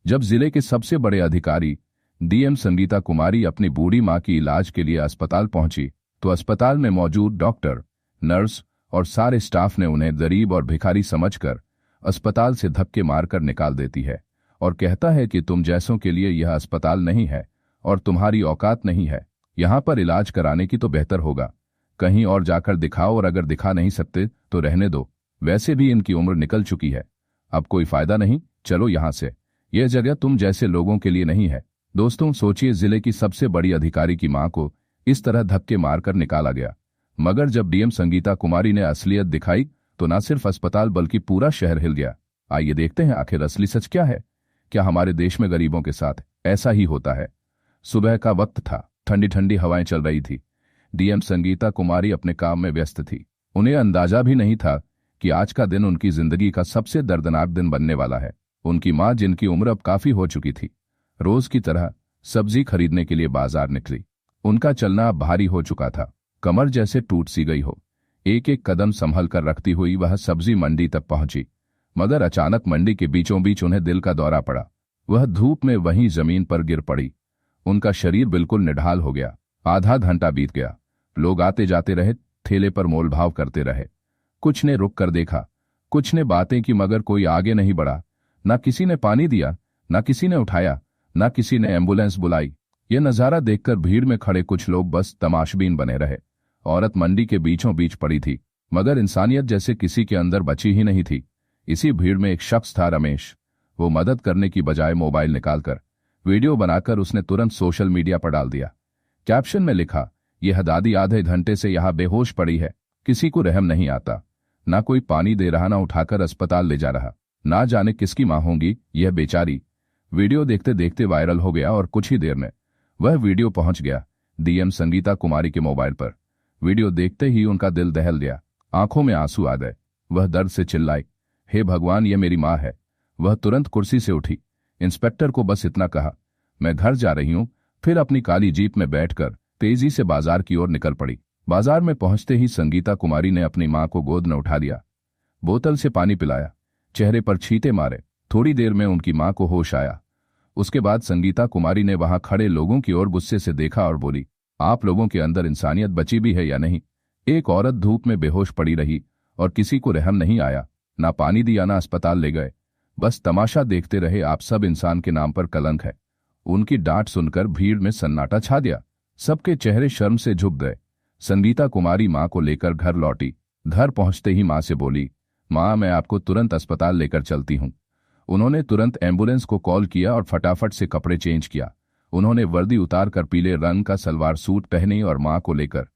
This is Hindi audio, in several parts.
जब जिले के सबसे बड़े अधिकारी डीएम संगीता कुमारी अपनी बूढ़ी मां की इलाज के लिए अस्पताल पहुंची तो अस्पताल में मौजूद डॉक्टर, नर्स और सारे स्टाफ ने उन्हें गरीब और भिखारी समझकर अस्पताल से धक्के मारकर निकाल देती है और कहता है कि तुम जैसों के लिए यह अस्पताल नहीं है और तुम्हारी औकात नहीं है, यहां पर इलाज कराने की तो बेहतर होगा कहीं और जाकर दिखाओ और अगर दिखा नहीं सकते तो रहने दो, वैसे भी इनकी उम्र निकल चुकी है, अब कोई फायदा नहीं, चलो यहां से, यह जगह तुम जैसे लोगों के लिए नहीं है। दोस्तों सोचिए, जिले की सबसे बड़ी अधिकारी की मां को इस तरह धक्के मारकर निकाला गया, मगर जब डीएम संगीता कुमारी ने असलियत दिखाई तो न सिर्फ अस्पताल बल्कि पूरा शहर हिल गया। आइए देखते हैं आखिर असली सच क्या है। क्या हमारे देश में गरीबों के साथ ऐसा ही होता है? सुबह का वक्त था, ठंडी ठंडी हवाएं चल रही थी। डीएम संगीता कुमारी अपने काम में व्यस्त थी। उन्हें अंदाजा भी नहीं था कि आज का दिन उनकी जिंदगी का सबसे दर्दनाक दिन बनने वाला है। उनकी मां, जिनकी उम्र अब काफी हो चुकी थी, रोज की तरह सब्जी खरीदने के लिए बाजार निकली। उनका चलना अब भारी हो चुका था, कमर जैसे टूट सी गई हो। एक एक कदम संभल कर रखती हुई वह सब्जी मंडी तक पहुंची, मगर अचानक मंडी के बीचों बीच उन्हें दिल का दौरा पड़ा। वह धूप में वहीं जमीन पर गिर पड़ी। उनका शरीर बिल्कुल निढाल हो गया। आधा घंटा बीत गया, लोग आते जाते रहे, ठेले पर मोलभाव करते रहे। कुछ ने रुक कर देखा, कुछ ने बातें की, मगर कोई आगे नहीं बढ़ा। न किसी ने पानी दिया, न किसी ने उठाया, न किसी ने एम्बुलेंस बुलाई। यह नजारा देखकर भीड़ में खड़े कुछ लोग बस तमाशबीन बने रहे। औरत मंडी के बीचों बीच पड़ी थी, मगर इंसानियत जैसे किसी के अंदर बची ही नहीं थी। इसी भीड़ में एक शख्स था, रमेश। वो मदद करने की बजाय मोबाइल निकालकर वीडियो बनाकर उसने तुरंत सोशल मीडिया पर डाल दिया। कैप्शन में लिखा, यह दादी आधे घंटे से यहां बेहोश पड़ी है, किसी को रहम नहीं आता, ना कोई पानी दे रहा, ना उठाकर अस्पताल ले जा रहा, ना जाने किसकी मां होंगी यह बेचारी। वीडियो देखते देखते वायरल हो गया और कुछ ही देर में वह वीडियो पहुंच गया डीएम संगीता कुमारी के मोबाइल पर। वीडियो देखते ही उनका दिल दहल गया, आंखों में आंसू आ गए। वह दर्द से चिल्लाई, हे भगवान, ये मेरी मां है। वह तुरंत कुर्सी से उठी, इंस्पेक्टर को बस इतना कहा, मैं घर जा रही हूं, फिर अपनी काली जीप में बैठकर तेजी से बाजार की ओर निकल पड़ी। बाजार में पहुंचते ही संगीता कुमारी ने अपनी मां को गोद में उठा लिया, बोतल से पानी पिलाया, चेहरे पर छींटे मारे। थोड़ी देर में उनकी मां को होश आया। उसके बाद संगीता कुमारी ने वहां खड़े लोगों की ओर गुस्से से देखा और बोली, आप लोगों के अंदर इंसानियत बची भी है या नहीं? एक औरत धूप में बेहोश पड़ी रही और किसी को रहम नहीं आया, ना पानी दिया, ना अस्पताल ले गए, बस तमाशा देखते रहे। आप सब इंसान के नाम पर कलंक है। उनकी डांट सुनकर भीड़ में सन्नाटा छा गया, सबके चेहरे शर्म से झुक गए। संगीता कुमारी मां को लेकर घर लौटी। घर पहुंचते ही मां से बोली, मां, मैं आपको तुरंत अस्पताल लेकर चलती हूं। उन्होंने तुरंत एम्बुलेंस को कॉल किया और फटाफट से कपड़े चेंज किया। उन्होंने वर्दी उतार कर पीले रंग का सलवार सूट पहनी और मां को लेकर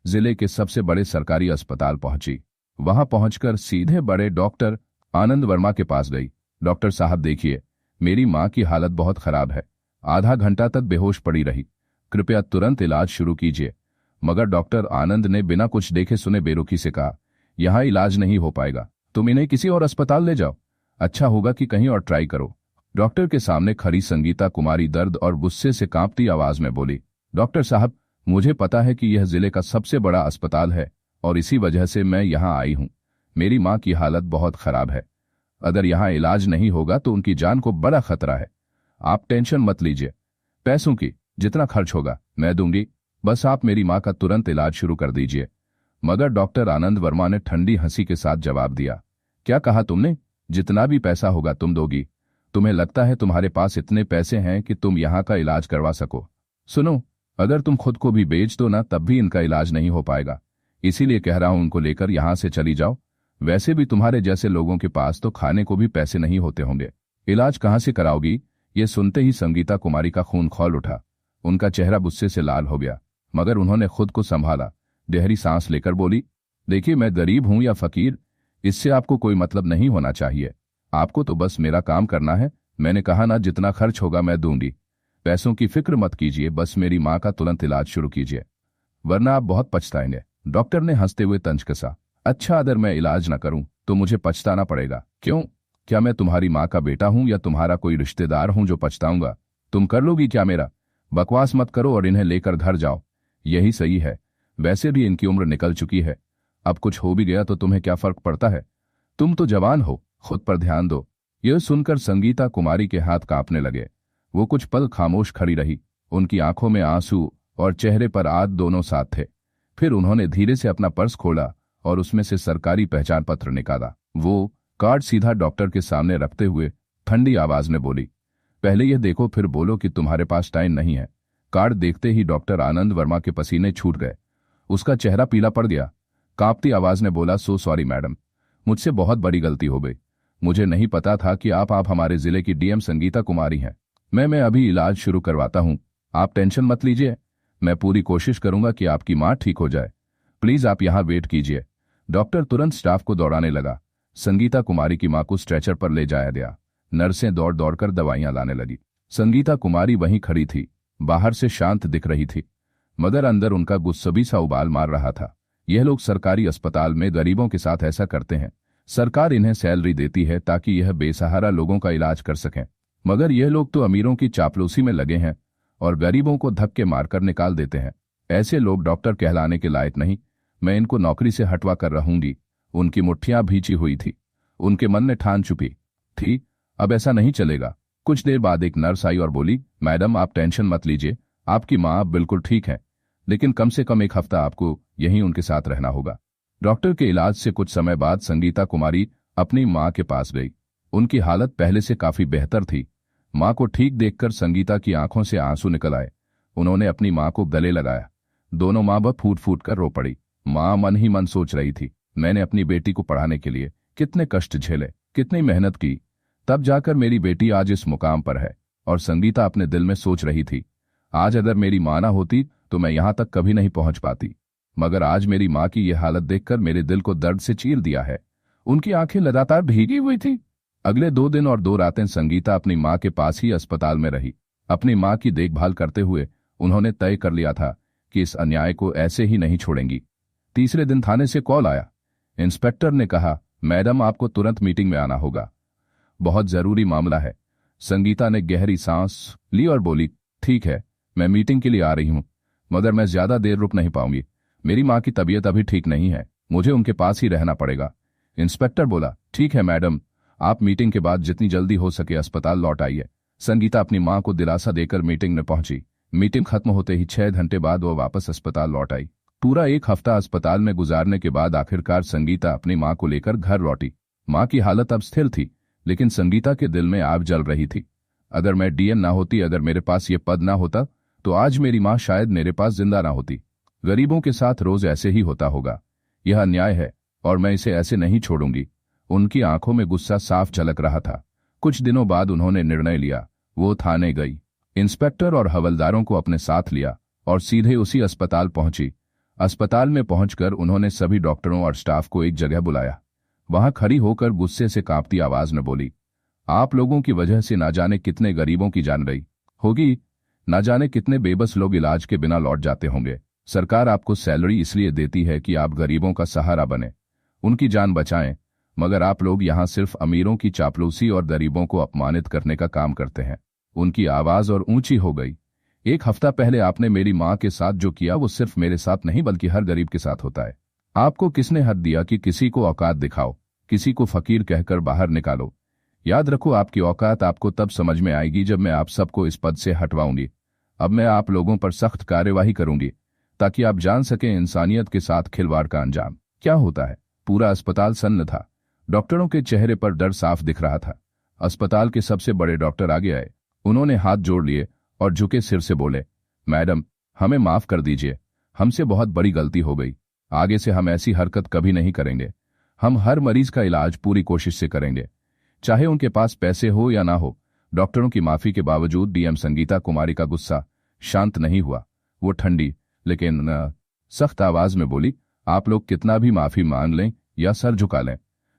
जिले के सबसे बड़े सरकारी अस्पताल पहुंची। वहां पहुंचकर सीधे बड़े डॉक्टर आनंद वर्मा के पास गई। डॉक्टर साहब देखिए, मेरी मां की हालत बहुत खराब है, आधा घंटा तक बेहोश पड़ी रही, कृपया तुरंत इलाज शुरू कीजिए। मगर डॉक्टर आनंद ने बिना कुछ देखे सुने बेरुखी से कहा, यहां इलाज नहीं हो पाएगा, तुम इन्हें किसी और अस्पताल ले जाओ, अच्छा होगा कि कहीं और ट्राई करो। डॉक्टर के सामने खड़ी संगीता कुमारी दर्द और गुस्से से कांपती आवाज में बोली, डॉक्टर साहब, मुझे पता है कि यह जिले का सबसे बड़ा अस्पताल है और इसी वजह से मैं यहां आई हूं। मेरी मां की हालत बहुत खराब है, अगर यहां इलाज नहीं होगा तो उनकी जान को बड़ा खतरा है। आप टेंशन मत लीजिए, पैसों की जितना खर्च होगा मैं दूंगी, बस आप मेरी मां का तुरंत इलाज शुरू कर दीजिए। मगर डॉक्टर आनंद वर्मा ने ठंडी हंसी के साथ जवाब दिया, क्या कहा तुमने? जितना भी पैसा होगा तुम दोगी? तुम्हें लगता है तुम्हारे पास इतने पैसे हैं कि तुम यहां का इलाज करवा सको? सुनो, अगर तुम खुद को भी बेच दो ना तब भी इनका इलाज नहीं हो पाएगा, इसीलिए कह रहा हूं उनको लेकर यहां से चली जाओ। वैसे भी तुम्हारे जैसे लोगों के पास तो खाने को भी पैसे नहीं होते होंगे, इलाज कहां से कराओगी? ये सुनते ही संगीता कुमारी का खून खौल उठा। उनका चेहरा गुस्से से लाल हो गया, मगर उन्होंने खुद को संभाला। गहरी सांस लेकर बोली, देखिए, मैं गरीब हूं या फकीर, इससे आपको कोई मतलब नहीं होना चाहिए। आपको तो बस मेरा काम करना है। मैंने कहा ना, जितना खर्च होगा मैं दूंगी। पैसों की फिक्र मत कीजिए, बस मेरी मां का तुरंत इलाज शुरू कीजिए, वरना आप बहुत पछताएंगे। डॉक्टर ने हंसते हुए तंज कसा, अच्छा, अगर मैं इलाज न करूं तो मुझे पछताना पड़ेगा? क्यों? क्या मैं तुम्हारी मां का बेटा हूं या तुम्हारा कोई रिश्तेदार हूं जो पछताऊंगा? तुम कर लोगी क्या मेरा? बकवास मत करो और इन्हें लेकर घर जाओ, यही सही है। वैसे भी इनकी उम्र निकल चुकी है, अब कुछ हो भी गया तो तुम्हें क्या फर्क पड़ता है? तुम तो जवान हो, खुद पर ध्यान दो। यह सुनकर संगीता कुमारी के हाथ कांपने लगे। वो कुछ पल खामोश खड़ी रही, उनकी आंखों में आंसू और चेहरे पर आग दोनों साथ थे। फिर उन्होंने धीरे से अपना पर्स खोला और उसमें से सरकारी पहचान पत्र निकाला। वो कार्ड सीधा डॉक्टर के सामने रखते हुए ठंडी आवाज में बोली, पहले यह देखो फिर बोलो कि तुम्हारे पास टाइम नहीं है। कार्ड देखते ही डॉक्टर आनंद वर्मा के पसीने छूट गए। उसका चेहरा पीला पड़ गया। कांपती आवाज ने बोला, सो सॉरी मैडम, मुझसे बहुत बड़ी गलती हो गई। मुझे नहीं पता था कि आप हमारे जिले की डीएम संगीता कुमारी हैं। मैं अभी इलाज शुरू करवाता हूं, आप टेंशन मत लीजिए। मैं पूरी कोशिश करूंगा कि आपकी मां ठीक हो जाए। प्लीज आप यहां वेट कीजिए। डॉक्टर तुरंत स्टाफ को दौड़ाने लगा। संगीता कुमारी की मां को स्ट्रेचर पर ले जाया गया। नर्सें दौड़ दौड़कर दवाइयां लाने लगी। संगीता कुमारी वहीं खड़ी थी, बाहर से शांत दिख रही थी, मगर अंदर उनका गुस्सबी सा उबाल मार रहा था। यह लोग सरकारी अस्पताल में गरीबों के साथ ऐसा करते हैं। सरकार इन्हें सैलरी देती है ताकि यह बेसहारा लोगों का इलाज कर सकें, मगर यह लोग तो अमीरों की चापलूसी में लगे हैं और गरीबों को धक्के मारकर निकाल देते हैं। ऐसे लोग डॉक्टर कहलाने के लायक नहीं। मैं इनको नौकरी से हटवा कर रहूंगी। उनकी मुट्ठियां भींची हुई थी। उनके मन ने ठान चुकी थी, अब ऐसा नहीं चलेगा। कुछ देर बाद एक नर्स आई और बोली, मैडम आप टेंशन मत लीजिए, आपकी मां अब बिल्कुल ठीक है, लेकिन कम से कम एक हफ्ता आपको यहीं उनके साथ रहना होगा। डॉक्टर के इलाज से कुछ समय बाद संगीता कुमारी अपनी मां के पास गई। उनकी हालत पहले से काफी बेहतर थी। मां को ठीक देखकर संगीता की आंखों से आंसू निकल आए। उन्होंने अपनी मां को गले लगाया। दोनों मां बाप फूट फूट कर रो पड़ी। मां मन ही मन सोच रही थी, मैंने अपनी बेटी को पढ़ाने के लिए कितने कष्ट झेले, कितनी मेहनत की, तब जाकर मेरी बेटी आज इस मुकाम पर है। और संगीता अपने दिल में सोच रही थी, आज अगर मेरी मां ना होती तो मैं यहां तक कभी नहीं पहुंच पाती। मगर आज मेरी मां की यह हालत देखकर मेरे दिल को दर्द से चीर दिया है। उनकी आंखें लगातार भीगी हुई थी। अगले 2 दिन और 2 रातें संगीता अपनी मां के पास ही अस्पताल में रही। अपनी मां की देखभाल करते हुए उन्होंने तय कर लिया था कि इस अन्याय को ऐसे ही नहीं छोड़ेंगी। तीसरे दिन थाने से कॉल आया। इंस्पेक्टर ने कहा, मैडम आपको तुरंत मीटिंग में आना होगा, बहुत जरूरी मामला है। संगीता ने गहरी सांस ली और बोली, ठीक है, मैं मीटिंग के लिए आ रही हूं, मगर मैं ज्यादा देर रुक नहीं पाऊंगी। मेरी मां की तबीयत अभी ठीक नहीं है, मुझे उनके पास ही रहना पड़ेगा। इंस्पेक्टर बोला, ठीक है मैडम, आप मीटिंग के बाद जितनी जल्दी हो सके अस्पताल लौट आइए। संगीता अपनी मां को दिलासा देकर मीटिंग में पहुंची। मीटिंग खत्म होते ही 6 घंटे बाद वो वापस अस्पताल लौट आई। पूरा 1 हफ्ता अस्पताल में गुजारने के बाद आखिरकार संगीता अपनी मां को लेकर घर लौटी। मां की हालत अब स्थिर थी, लेकिन संगीता के दिल में आग जल रही थी। अगर मैं डीएम ना होती, अगर मेरे पास ये पद ना होता, तो आज मेरी मां शायद मेरे पास जिंदा ना होती। गरीबों के साथ रोज ऐसे ही होता होगा। यह अन्याय है और मैं इसे ऐसे नहीं छोड़ूंगी। उनकी आंखों में गुस्सा साफ झलक रहा था। कुछ दिनों बाद उन्होंने निर्णय लिया। वो थाने गई, इंस्पेक्टर और हवलदारों को अपने साथ लिया और सीधे उसी अस्पताल पहुंची। अस्पताल में पहुंचकर उन्होंने सभी डॉक्टरों और स्टाफ को एक जगह बुलाया। वहां खड़ी होकर गुस्से से कांपती आवाज में बोली, आप लोगों की वजह से ना जाने कितने गरीबों की जान गई होगी, ना जाने कितने बेबस लोग इलाज के बिना लौट जाते होंगे। सरकार आपको सैलरी इसलिए देती है कि आप गरीबों का सहारा बने, उनकी जान बचाएं, मगर आप लोग यहां सिर्फ अमीरों की चापलूसी और गरीबों को अपमानित करने का काम करते हैं। उनकी आवाज और ऊंची हो गई। 1 हफ्ता पहले आपने मेरी मां के साथ जो किया वो सिर्फ मेरे साथ नहीं बल्कि हर गरीब के साथ होता है। आपको किसने हद दिया कि किसी को औकात दिखाओ, किसी को फकीर कहकर बाहर निकालो? याद रखो, आपकी औकात आपको तब समझ में आएगी जब मैं आप सबको इस पद से हटवाऊंगी। अब मैं आप लोगों पर सख्त कार्यवाही करूंगी ताकि आप जान सकें इंसानियत के साथ खिलवाड़ का अंजाम क्या होता है। पूरा अस्पताल सन्न था। डॉक्टरों के चेहरे पर डर साफ दिख रहा था। अस्पताल के सबसे बड़े डॉक्टर आगे आए। उन्होंने हाथ जोड़ लिए और झुके सिर से बोले, मैडम हमें माफ कर दीजिए, हमसे बहुत बड़ी गलती हो गई। आगे से हम ऐसी हरकत कभी नहीं करेंगे। हम हर मरीज का इलाज पूरी कोशिश से करेंगे, चाहे उनके पास पैसे हो या ना हो। डॉक्टरों की माफी के बावजूद डीएम संगीता कुमारी का गुस्सा शांत नहीं हुआ। वो ठंडी लेकिन सख्त आवाज में बोली, आप लोग कितना भी माफी मांग लें या सर झुका लें,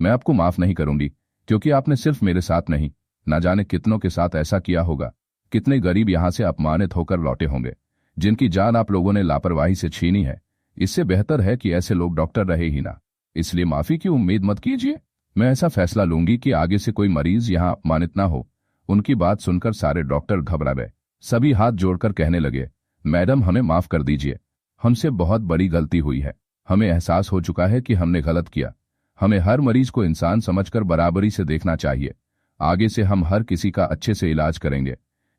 मैं आपको माफ नहीं करूंगी, क्योंकि आपने सिर्फ मेरे साथ नहीं, ना जाने कितनों के साथ ऐसा किया होगा। कितने गरीब यहां से अपमानित होकर लौटे होंगे, जिनकी जान आप लोगों ने लापरवाही से छीनी है। इससे बेहतर है कि ऐसे लोग डॉक्टर रहे ही ना। इसलिए माफी की उम्मीद मत कीजिए। मैं ऐसा फैसला लूंगी कि आगे से कोई मरीज यहां अपमानित ना हो। उनकी बात सुनकर सारे डॉक्टर घबरा गए। सभी हाथ जोड़कर कहने लगे, मैडम हमें माफ कर दीजिए, हमसे बहुत बड़ी गलती हुई है। हमें एहसास हो चुका है कि हमने गलत किया। हमें हर मरीज को इंसान समझकर बराबरी से देखना चाहिए। आगे से हम हर किसी का अच्छे से इलाज करेंगे,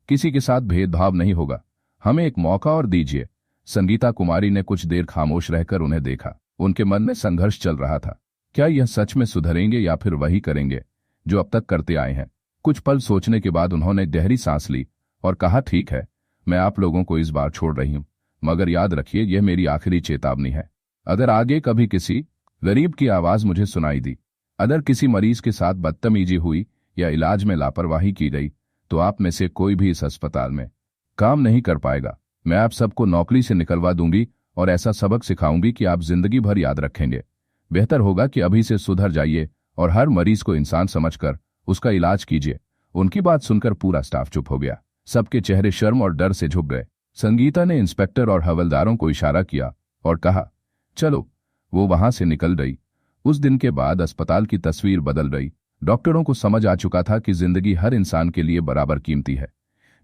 किसी के साथ भेदभाव नहीं होगा। हमें एक मौका और दीजिए। संगीता कुमारी ने कुछ देर खामोश रहकर उन्हें देखा। उनके मन में संघर्ष चल रहा था। क्या यह सच में सुधरेंगे या फिर वही करेंगे जो अब तक करते आए हैं? कुछ पल सोचने के बाद उन्होंने गहरी सांस ली और कहा, ठीक है, मैं आप लोगों को इस बार छोड़ रही हूं, मगर याद रखिए यह मेरी आखिरी चेतावनी है। अगर आगे कभी किसी गरीब की आवाज मुझे सुनाई दी, अगर किसी मरीज के साथ बदतमीजी हुई या इलाज में लापरवाही की गई, तो आप में से कोई भी इस अस्पताल में काम नहीं कर पाएगा। मैं आप सबको नौकरी से निकलवा दूंगी और ऐसा सबक सिखाऊंगी कि आप जिंदगी भर याद रखेंगे। बेहतर होगा कि अभी से सुधर जाइए और हर मरीज को इंसान समझकर उसका इलाज कीजिए। उनकी बात सुनकर पूरा स्टाफ चुप हो गया। सबके चेहरे शर्म और डर से झुक गए। संगीता ने इंस्पेक्टर और हवलदारों को इशारा किया और कहा, चलो। वो वहां से निकल गई। उस दिन के बाद अस्पताल की तस्वीर बदल गई। डॉक्टरों को समझ आ चुका था कि जिंदगी हर इंसान के लिए बराबर कीमती है,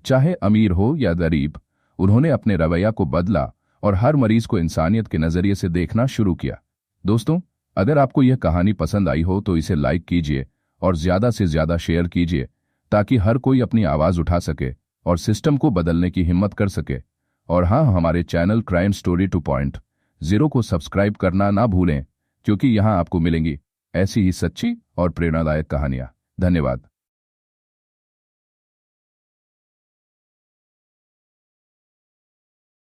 चाहे अमीर हो या गरीब। उन्होंने अपने रवैया को बदला और हर मरीज को इंसानियत के नजरिए से देखना शुरू किया। दोस्तों, अगर आपको यह कहानी पसंद आई हो तो इसे लाइक कीजिए और ज्यादा से ज्यादा शेयर कीजिए, ताकि हर कोई अपनी आवाज उठा सके और सिस्टम को बदलने की हिम्मत कर सके। और हाँ, हमारे चैनल क्राइम स्टोरी 2.0 को सब्सक्राइब करना ना भूलें, क्योंकि यहां आपको मिलेंगी ऐसी ही सच्ची और प्रेरणादायक कहानियां। धन्यवाद।